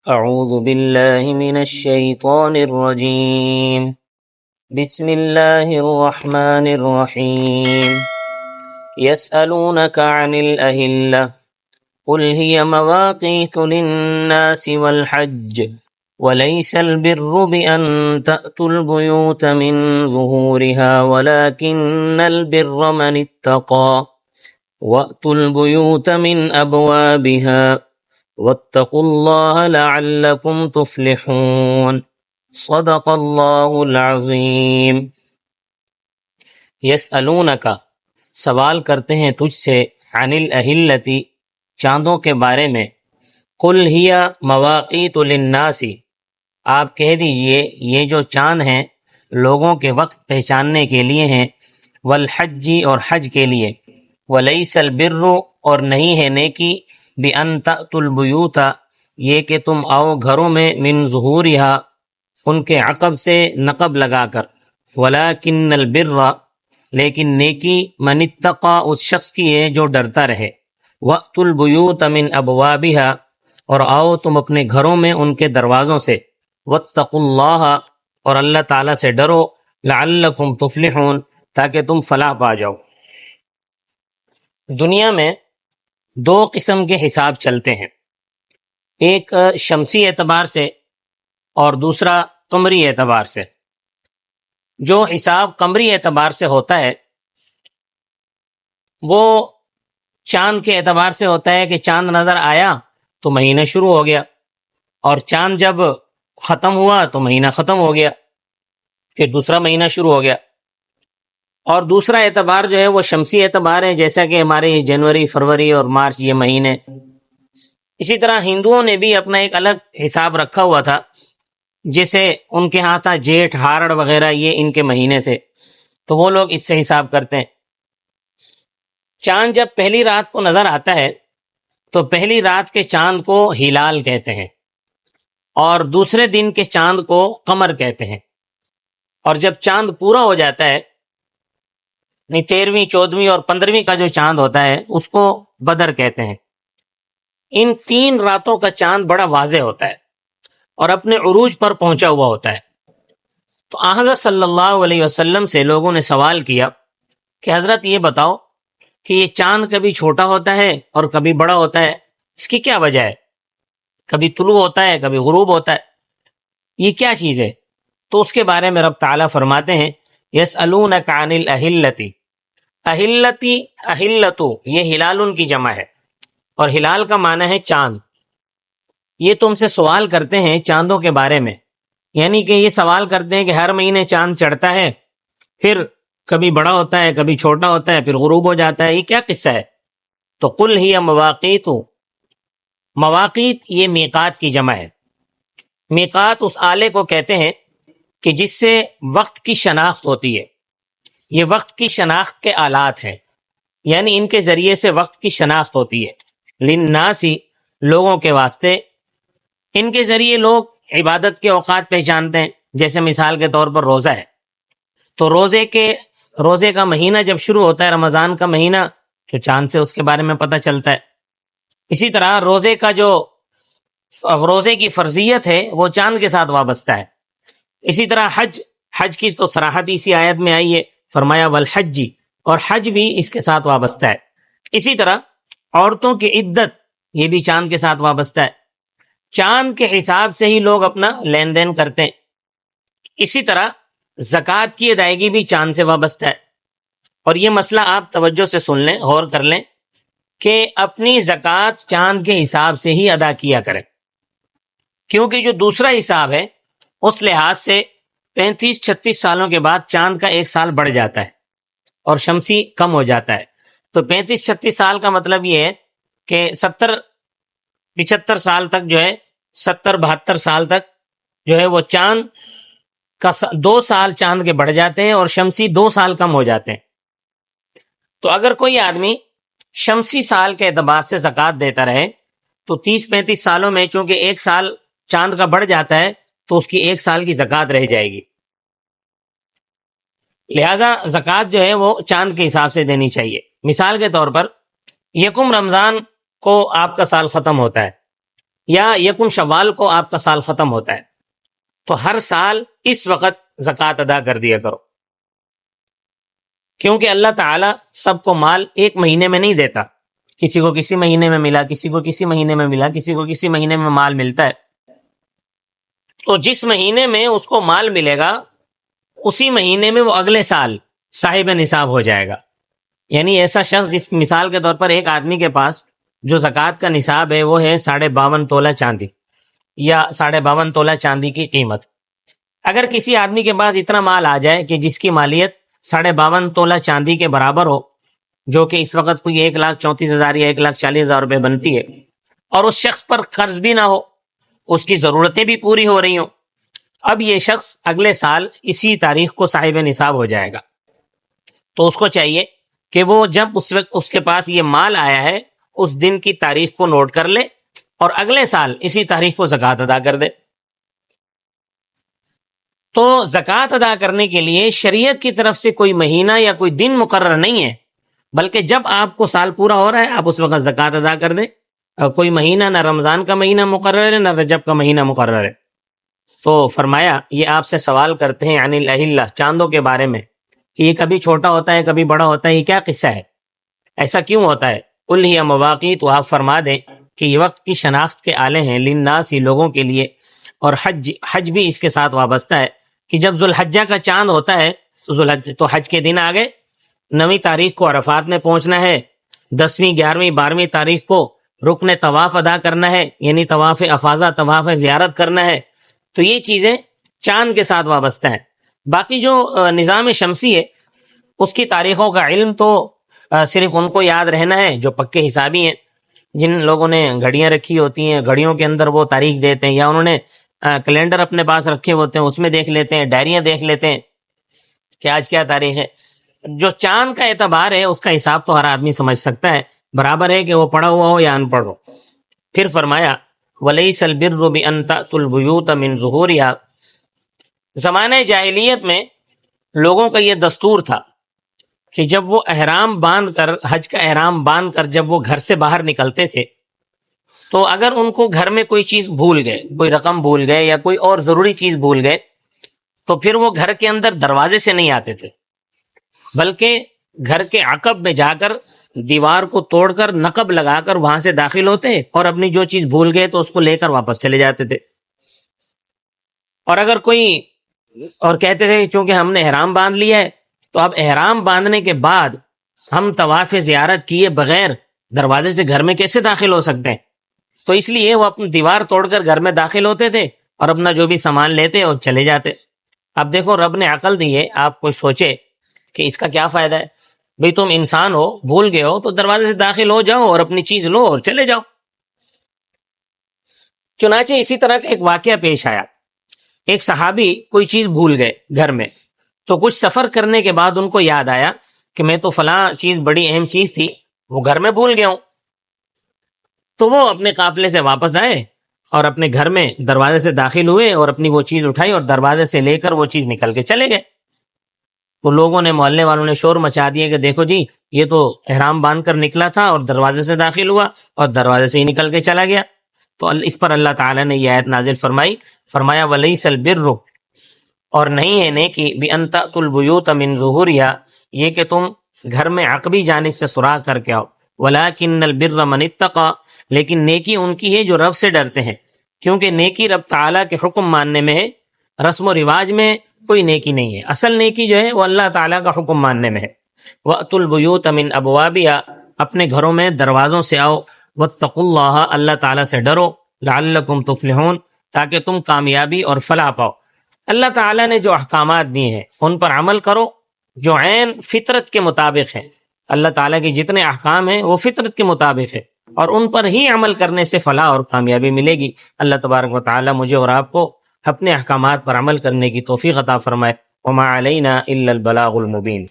اعوذ باللہ من الشیطان الرجیم بسم اللہ الرحمن الرحیم یسألونک عن الأہلة قل هي مواقیت للناس والحج وليس البر بأن تأتوا البيوت من ظهورها ولكن البر من اتقى وأتوا البيوت من أبوابها واتقوا الله لعلكم تفلحون صدق اللہ العظیم۔ یسألونک سوال کرتے ہیں تجھ سے، عن الاہلتی چاندوں کے بارے میں، قل ہی مواقیت للناس آپ کہہ دیجئے یہ جو چاند ہیں لوگوں کے وقت پہچاننے کے لیے ہیں، والحج اور حج کے لیے، ولیس البر اور نہیں ہے نیکی، بأن تأتوا البیوت یہ کہ تم آؤ گھروں میں، من ظہورها ان کے عقب سے نقب لگا کر، ولیکن البر لیکن نیکی، من اتقى اس شخص کی ہے جو ڈرتا رہے، وأتوا البیوت من ابوابها اور آؤ تم اپنے گھروں میں ان کے دروازوں سے، واتقوا اللہ اور اللہ تعالیٰ سے ڈرو، لعلکم تفلحون تاکہ تم فلاح پا جاؤ۔ دنیا میں دو قسم کے حساب چلتے ہیں، ایک شمسی اعتبار سے اور دوسرا قمری اعتبار سے۔ جو حساب قمری اعتبار سے ہوتا ہے وہ چاند کے اعتبار سے ہوتا ہے کہ چاند نظر آیا تو مہینہ شروع ہو گیا، اور چاند جب ختم ہوا تو مہینہ ختم ہو گیا، پھر دوسرا مہینہ شروع ہو گیا۔ اور دوسرا اعتبار جو ہے وہ شمسی اعتبار ہے، جیسا کہ ہمارے جنوری، فروری اور مارچ یہ مہینے۔ اسی طرح ہندوؤں نے بھی اپنا ایک الگ حساب رکھا ہوا تھا، جیسے ان کے ہاں تھا جیٹھ، ہارڑ وغیرہ، یہ ان کے مہینے تھے، تو وہ لوگ اس سے حساب کرتے ہیں۔ چاند جب پہلی رات کو نظر آتا ہے تو پہلی رات کے چاند کو ہلال کہتے ہیں، اور دوسرے دن کے چاند کو قمر کہتے ہیں، اور جب چاند پورا ہو جاتا ہے، 13ویں، 14ویں اور 15ویں کا جو چاند ہوتا ہے اس کو بدر کہتے ہیں۔ ان 3 راتوں کا چاند بڑا واضح ہوتا ہے اور اپنے عروج پر پہنچا ہوا ہوتا ہے۔ تو حضرت صلی اللہ علیہ وسلم سے لوگوں نے سوال کیا کہ حضرت یہ بتاؤ کہ یہ چاند کبھی چھوٹا ہوتا ہے اور کبھی بڑا ہوتا ہے، اس کی کیا وجہ ہے؟ کبھی طلوع ہوتا ہے، کبھی غروب ہوتا ہے، یہ کیا چیز ہے؟ تو اس کے بارے میں رب تعالیٰ فرماتے ہیں، یسألونک عن الاہلتی، اہلتی، اہلتو یہ ہلال کی جمع ہے، اور ہلال کا معنی ہے چاند۔ یہ تم سے سوال کرتے ہیں چاندوں کے بارے میں، یعنی کہ یہ سوال کرتے ہیں کہ ہر مہینے چاند چڑھتا ہے، پھر کبھی بڑا ہوتا ہے، کبھی چھوٹا ہوتا ہے، پھر غروب ہو جاتا ہے، یہ کیا قصہ ہے؟ تو قل ہی مواقیت، مواقیت یہ میقات کی جمع ہے۔ میقات اس آلے کو کہتے ہیں کہ جس سے وقت کی شناخت ہوتی ہے، یہ وقت کی شناخت کے آلات ہیں، یعنی ان کے ذریعے سے وقت کی شناخت ہوتی ہے، للناسی لوگوں کے واسطے، ان کے ذریعے لوگ عبادت کے اوقات پہچانتے ہیں، جیسے مثال کے طور پر روزہ ہے، تو روزے کا مہینہ جب شروع ہوتا ہے، رمضان کا مہینہ، تو چاند سے اس کے بارے میں پتہ چلتا ہے۔ اسی طرح روزے کی فرضیت ہے وہ چاند کے ساتھ وابستہ ہے۔ اسی طرح حج کی تو صراحت اسی آیت میں آئی ہے، فرمایا والحج، اور حج بھی اس کے ساتھ وابستہ ہے۔ اسی طرح عورتوں کی عدت یہ بھی چاند کے ساتھ وابستہ ہے۔ چاند کے حساب سے ہی لوگ اپنا لین دین کرتے ہیں۔ اسی طرح زکوٰۃ کی ادائیگی بھی چاند سے وابستہ ہے، اور یہ مسئلہ آپ توجہ سے سن لیں، غور کر لیں کہ اپنی زکوٰۃ چاند کے حساب سے ہی ادا کیا کریں، کیونکہ جو دوسرا حساب ہے اس لحاظ سے 35-36 سالوں کے بعد چاند کا 1 سال بڑھ جاتا ہے اور شمسی کم ہو جاتا ہے۔ تو 35-36 سال کا مطلب یہ ہے کہ 70-75 سال تک جو ہے، 70-72 سال تک جو ہے وہ چاند کا 2 سال چاند کے بڑھ جاتے ہیں اور شمسی 2 سال کم ہو جاتے ہیں۔ تو اگر کوئی آدمی شمسی سال کے اعتبار سے زکوٰۃ دیتا رہے تو 30-35 سالوں میں چونکہ 1 سال چاند کا بڑھ جاتا ہے تو اس کی 1 سال کی زکوٰۃ رہ جائے گی، لہٰذا زکوٰۃ جو ہے وہ چاند کے حساب سے دینی چاہیے۔ مثال کے طور پر 1 رمضان کو آپ کا سال ختم ہوتا ہے یا یکم شوال کو آپ کا سال ختم ہوتا ہے، تو ہر سال اس وقت زکوٰۃ ادا کر دیا کرو، کیونکہ اللہ تعالیٰ سب کو مال ایک مہینے میں نہیں دیتا، کسی کو کسی مہینے میں ملا، کسی کو کسی مہینے میں ملا، کسی کو کسی مہینے میں مال ملتا ہے، تو جس مہینے میں اس کو مال ملے گا اسی مہینے میں وہ اگلے سال صاحب نصاب ہو جائے گا۔ یعنی ایسا شخص جس مثال کے طور پر ایک آدمی کے پاس جو زکوٰۃ کا نصاب ہے وہ ہے 52.5 تولہ چاندی یا 52.5 تولہ چاندی کی قیمت، اگر کسی آدمی کے پاس اتنا مال آ جائے کہ جس کی مالیت 52.5 تولہ چاندی کے برابر ہو، جو کہ اس وقت کوئی 1,34,000 یا 1,40,000 روپے بنتی ہے، اور اس شخص پر قرض بھی نہ ہو، اس کی ضرورتیں بھی پوری ہو رہی ہوں، اب یہ شخص اگلے سال اسی تاریخ کو صاحب نصاب ہو جائے گا، تو اس کو چاہیے کہ وہ جب اس وقت اس کے پاس یہ مال آیا ہے اس دن کی تاریخ کو نوٹ کر لے اور اگلے سال اسی تاریخ کو زکوٰۃ ادا کر دے۔ تو زکوٰۃ ادا کرنے کے لیے شریعت کی طرف سے کوئی مہینہ یا کوئی دن مقرر نہیں ہے، بلکہ جب آپ کو سال پورا ہو رہا ہے آپ اس وقت زکوٰۃ ادا کر دیں۔ کوئی مہینہ، نہ رمضان کا مہینہ مقرر ہے نہ رجب کا مہینہ مقرر ہے۔ تو فرمایا یہ آپ سے سوال کرتے ہیں عن الاہلہ، چاندوں کے بارے میں، کہ یہ کبھی چھوٹا ہوتا ہے کبھی بڑا ہوتا ہے، یہ کیا قصہ ہے، ایسا کیوں ہوتا ہے؟ قل ہی مواقیت، تو آپ فرما دیں کہ یہ وقت کی شناخت کے آلے ہیں، للناس، لوگوں کے لیے، اور حج بھی اس کے ساتھ وابستہ ہے، کہ جب ذوالحجہ کا چاند ہوتا ہے تو حج کے دن آگئے، 9 تاریخ کو عرفات میں پہنچنا ہے، 10ویں 11ویں 12ویں تاریخ کو رکن طواف ادا کرنا ہے، یعنی طواف افاضہ، طواف زیارت کرنا ہے، تو یہ چیزیں چاند کے ساتھ وابستہ ہیں۔ باقی جو نظام شمسی ہے اس کی تاریخوں کا علم تو صرف ان کو یاد رہنا ہے جو پکے حسابی ہیں، جن لوگوں نے گھڑیاں رکھی ہوتی ہیں، گھڑیوں کے اندر وہ تاریخ دیتے ہیں، یا انہوں نے کیلنڈر اپنے پاس رکھے ہوتے ہیں، اس میں دیکھ لیتے ہیں، ڈائریاں دیکھ لیتے ہیں کہ آج کیا تاریخ ہے۔ جو چاند کا اعتبار ہے اس کا حساب تو ہر آدمی سمجھ سکتا ہے، برابر ہے کہ وہ پڑھا ہوا ہو یا ان پڑھ ہو۔ پھر فرمایا وَلَيْسَ الْبِرُّ بِأَن تَأْتُوا الْبُيُوتَ مِن ظُهُورِهَا، زمانہ جاہلیت میں لوگوں کا یہ دستور تھا کہ جب وہ احرام باندھ کر، حج کا احرام باندھ کر جب وہ گھر سے باہر نکلتے تھے، تو اگر ان کو گھر میں کوئی چیز بھول گئے، کوئی رقم بھول گئے یا کوئی اور ضروری چیز بھول گئے، تو پھر وہ گھر کے اندر دروازے سے نہیں آتے تھے، بلکہ گھر کے عقب میں جا کر دیوار کو توڑ کر نقب لگا کر وہاں سے داخل ہوتے اور اپنی جو چیز بھول گئے تو اس کو لے کر واپس چلے جاتے تھے۔ اور اگر کوئی اور کہتے تھے چونکہ ہم نے احرام باندھ لیا ہے تو اب احرام باندھنے کے بعد ہم طواف زیارت کیے بغیر دروازے سے گھر میں کیسے داخل ہو سکتے ہیں، تو اس لیے وہ اپنی دیوار توڑ کر گھر میں داخل ہوتے تھے اور اپنا جو بھی سامان لیتے اور چلے جاتے۔ اب دیکھو رب نے عقل دی ہے، آپ کوئی سوچے کہ اس کا کیا فائدہ ہے؟ بھئی تم انسان ہو، بھول گئے ہو تو دروازے سے داخل ہو جاؤ اور اپنی چیز لو اور چلے جاؤ۔ چنانچہ اسی طرح کا ایک واقعہ پیش آیا، ایک صحابی کوئی چیز بھول گئے گھر میں، تو کچھ سفر کرنے کے بعد ان کو یاد آیا کہ میں تو فلاں چیز بڑی اہم چیز تھی وہ گھر میں بھول گیا ہوں، تو وہ اپنے قافلے سے واپس آئے اور اپنے گھر میں دروازے سے داخل ہوئے اور اپنی وہ چیز اٹھائی اور دروازے سے لے کر وہ چیز نکل کے چلے گئے۔ تو لوگوں نے، محلے والوں نے شور مچا دیا کہ دیکھو جی یہ تو احرام باندھ کر نکلا تھا اور دروازے سے داخل ہوا اور دروازے سے ہی نکل کے چلا گیا۔ تو اس پر اللہ تعالیٰ نے یہ آیت نازل فرمایا وَلَيْسَ الْبِرُّ، اور نہیں ہے نیکی، بِأَن تَأْتُوا الْبُيُوتَ مِن ظُهُورِهَا، یہ کہ تم گھر میں عقبی جانب سے سوراخ کر کے آؤ، وَلَكِنَّ الْبِرَّ مَنِ اتَّقَى، لیکن نیکی ان کی ہے جو رب سے ڈرتے ہیں، کیونکہ نیکی رب تعالیٰ کے حکم ماننے میں ہے، رسم و رواج میں کوئی نیکی نہیں ہے، اصل نیکی جو ہے وہ اللہ تعالیٰ کا حکم ماننے میں ہے۔ وَأْتُوا الْبُيُوتَ مِنْ أَبْوَابِهَا، اپنے گھروں میں دروازوں سے آؤ، وَاتَّقُوا اللَّهَ، اللہ تعالیٰ سے ڈرو، لَعَلَّكُمْ تُفْلِحُونَ، تاکہ تم کامیابی اور فلاح پاؤ۔ اللہ تعالیٰ نے جو احکامات دیے ہیں ان پر عمل کرو جو عین فطرت کے مطابق ہیں۔ اللہ تعالیٰ کے جتنے احکام ہیں وہ فطرت کے مطابق ہے اور ان پر ہی عمل کرنے سے فلاح اور کامیابی ملے گی۔ اللہ تبارک و تعالیٰ مجھے اور آپ کو اپنے احکامات پر عمل کرنے کی توفیق عطا فرمائے۔ وما علینا الا البلاغ المبین۔